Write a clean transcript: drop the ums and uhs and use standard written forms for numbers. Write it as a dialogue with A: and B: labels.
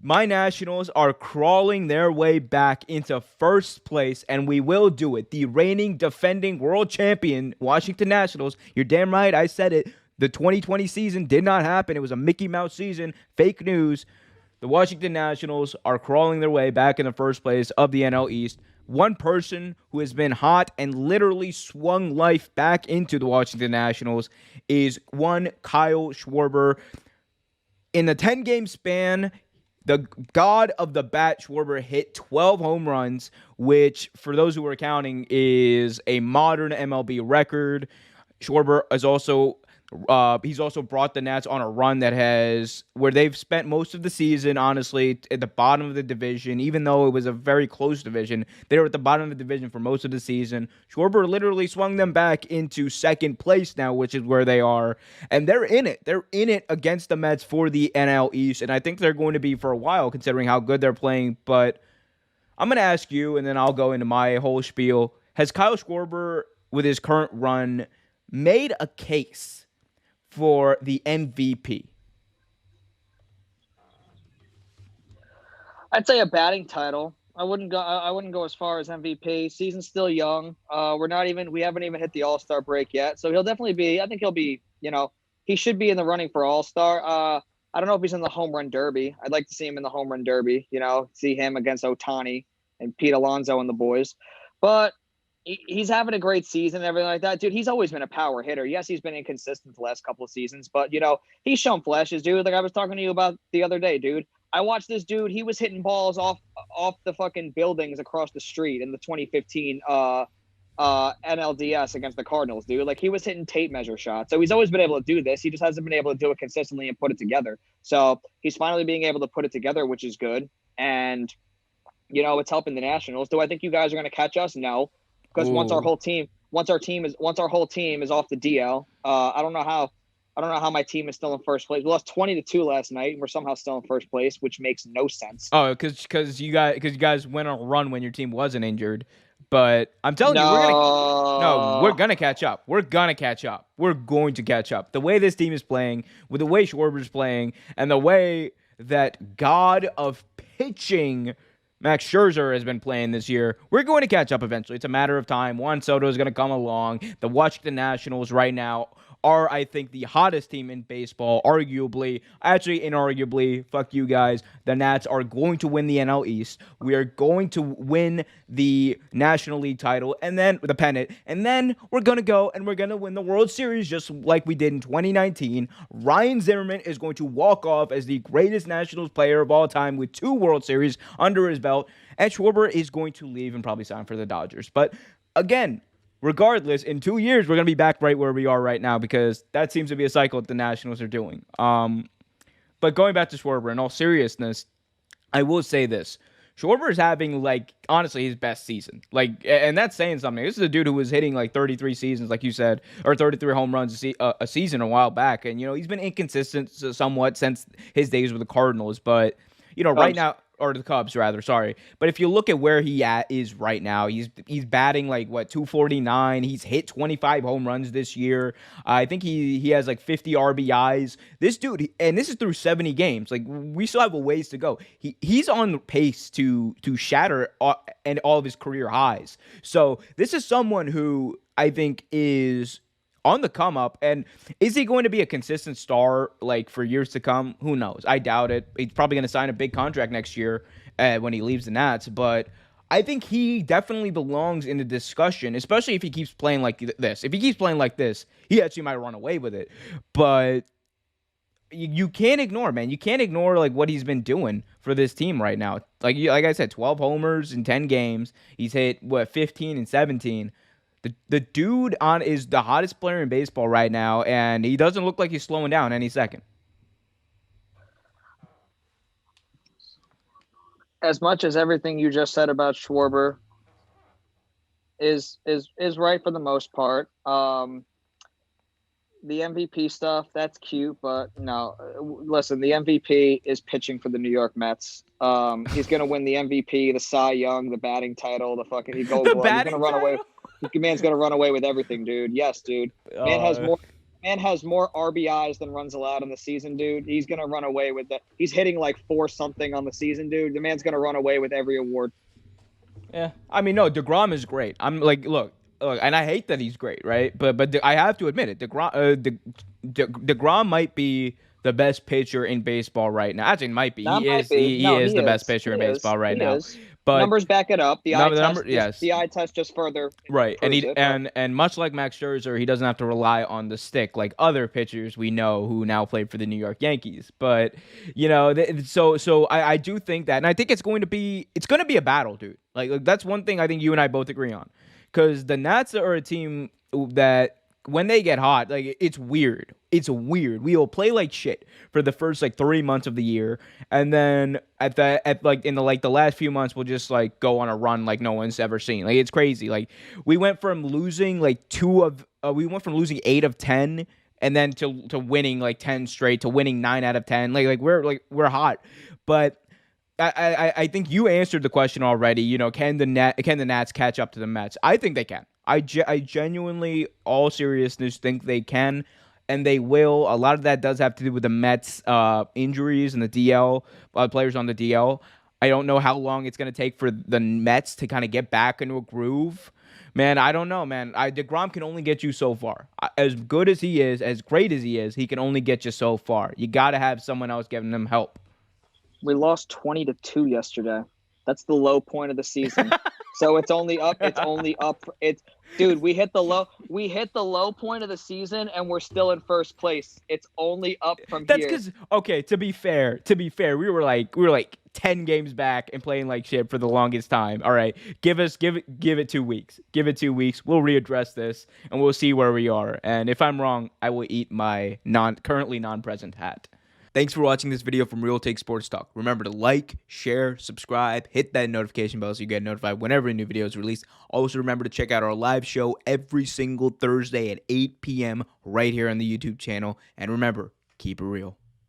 A: My Nationals are crawling their way back into first place, and we will do it. The reigning, defending world champion, Washington Nationals. You're damn right, I said it. The 2020 season did not happen. It was a Mickey Mouse season. Fake news. The Washington Nationals are crawling their way back in the first place of the NL East. One person who has been hot and literally swung life back into the Washington Nationals is one Kyle Schwarber. In the 10-game span, the god of the bat, Schwarber, hit 12 home runs, which, for those who are counting, is a modern MLB record. Schwarber is also he's also brought the Nats on a run where they've spent most of the season, honestly, at the bottom of the division. Even though it was a very close division, they were at the bottom of the division for most of the season. Schwarber literally swung them back into second place now, which is where they are, and they're in it. They're in it against the Mets for the NL East, and I think they're going to be for a while, considering how good they're playing. But I'm going to ask you, and then I'll go into my whole spiel. Has Kyle Schwarber, with his current run, made a case for the MVP?
B: I'd say a batting title. I wouldn't go as far as MVP. Season's still young. We haven't even hit the All-Star break yet. So he'll definitely be, I think he'll be, he should be in the running for All-Star. I don't know if he's in the home run derby. I'd like to see him in the home run derby, see him against Ohtani and Pete Alonso and the boys. But he's having a great season and everything like that. Dude, he's always been a power hitter. Yes, he's been inconsistent the last couple of seasons, but, he's shown flashes, dude. Like I was talking to you about the other day, dude. I watched this dude. He was hitting balls off the fucking buildings across the street in the 2015 NLDS against the Cardinals, dude. Like he was hitting tape measure shots. So he's always been able to do this. He just hasn't been able to do it consistently and put it together. So he's finally being able to put it together, which is good. And, it's helping the Nationals. Do I think you guys are going to catch us? No. Because once our whole team is off the DL, I don't know how my team is still in first place. We lost 20-2 last night, and we're somehow still in first place, which makes no sense.
A: Oh, because you guys went on a run when your team wasn't injured. But I'm telling you, we're gonna catch up. We're gonna catch up. We're going to catch up. The way this team is playing, with the way Schwarber's playing, and the way that god of pitching Max Scherzer has been playing this year, we're going to catch up eventually. It's a matter of time. Juan Soto is going to come along. The Washington Nationals right now are, I think, the hottest team in baseball, arguably. Actually, inarguably, fuck you guys. The Nats are going to win the NL East. We are going to win the National League title, and then the pennant, and then we're going to go and we're going to win the World Series just like we did in 2019. Ryan Zimmerman is going to walk off as the greatest Nationals player of all time with 2 World Series under his belt, and Schwarber is going to leave and probably sign for the Dodgers. But again, regardless, in 2 years, we're going to be back right where we are right now, because that seems to be a cycle that the Nationals are doing. But going back to Schwarber, in all seriousness, I will say this. Schwarber is having, honestly, his best season. And that's saying something. This is a dude who was hitting, 33 seasons, like you said, or 33 home runs a season a while back. And, he's been inconsistent somewhat since his days with the Cardinals. But, right now, or the Cubs, rather, sorry. But if you look at where he is right now, he's batting 249. He's hit 25 home runs this year. I think he has 50 RBIs. This dude, and this is through 70 games. We still have a ways to go. He's on pace to shatter all of his career highs. So this is someone who I think is on the come up. And is he going to be a consistent star for years to come? Who knows? I doubt it. He's probably going to sign a big contract next year when he leaves the Nats. But I think he definitely belongs in the discussion, especially if he keeps playing like this. If he keeps playing like this, he actually might run away with it. But you can't ignore, man. You can't ignore what he's been doing for this team right now. Like I said, 12 homers in 10 games. He's hit 15 and 17. The dude is the hottest player in baseball right now, and he doesn't look like he's slowing down any second.
B: As much as everything you just said about Schwarber is right for the most part. The MVP stuff, that's cute, but no. Listen, the MVP is pitching for the New York Mets. He's gonna win the MVP, the Cy Young, the batting title, the fucking Gold Glove. He's gonna run away. The man's gonna run away with everything, dude. Yes, dude. Man has more Man has more RBIs than runs allowed in the season, dude. He's gonna run away with the. He's hitting like 4 something on the season, dude. The man's gonna run away with every award.
A: Yeah, I mean, no, DeGrom is great. I'm like, look, and I hate that he's great, right? But I have to admit it. DeGrom might be the best pitcher in baseball right now. Actually, might be.
B: That
A: He
B: might
A: is.
B: be.
A: He
B: No,
A: is
B: he
A: the best
B: is.
A: pitcher
B: He
A: in
B: is.
A: baseball right
B: He
A: now.
B: is.
A: But
B: Numbers back it up. The eye
A: the
B: test.
A: number, yes.
B: The eye test just further
A: Right, and
B: proves it.
A: and much like Max Scherzer, he doesn't have to rely on the stick like other pitchers we know who now play for the New York Yankees. But so I do think that, and I think it's going to be a battle, dude. Like that's one thing I think you and I both agree on, because the Nats are a team that when they get hot, like it's weird. It's weird. We will play like shit for the first like 3 months of the year, and then in the last few months we'll just like go on a run like no one's ever seen. Like it's crazy. Like we went from losing like 8 of 10, and then to winning like 10 straight, to winning 9 out of 10. Like we're hot, but. I think you answered the question already. You know, can the Nats catch up to the Mets? I think they can. I genuinely, all seriousness, think they can, and they will. A lot of that does have to do with the Mets injuries and the DL players on the DL. I don't know how long it's going to take for the Mets to kind of get back into a groove. Man, I don't know, man. DeGrom can only get you so far. As good as he is, as great as he can only get you so far. You got to have someone else giving them help.
B: We lost 20-2 yesterday. That's the low point of the season. So it's only up. Dude, we hit the low point of the season and we're still in first place. It's only up from
A: That's
B: here.
A: because, okay, to be fair, we were like 10 games back and playing like shit for the longest time. All right, give it 2 weeks. Give it 2 weeks. We'll readdress this and we'll see where we are. And if I'm wrong, I will eat my currently non-present hat. Thanks for watching this video from Real Take Sports Talk. Remember to like, share, subscribe, hit that notification bell so you get notified whenever a new video is released. Also, remember to check out our live show every single Thursday at 8 p.m. right here on the YouTube channel. And remember, keep it real.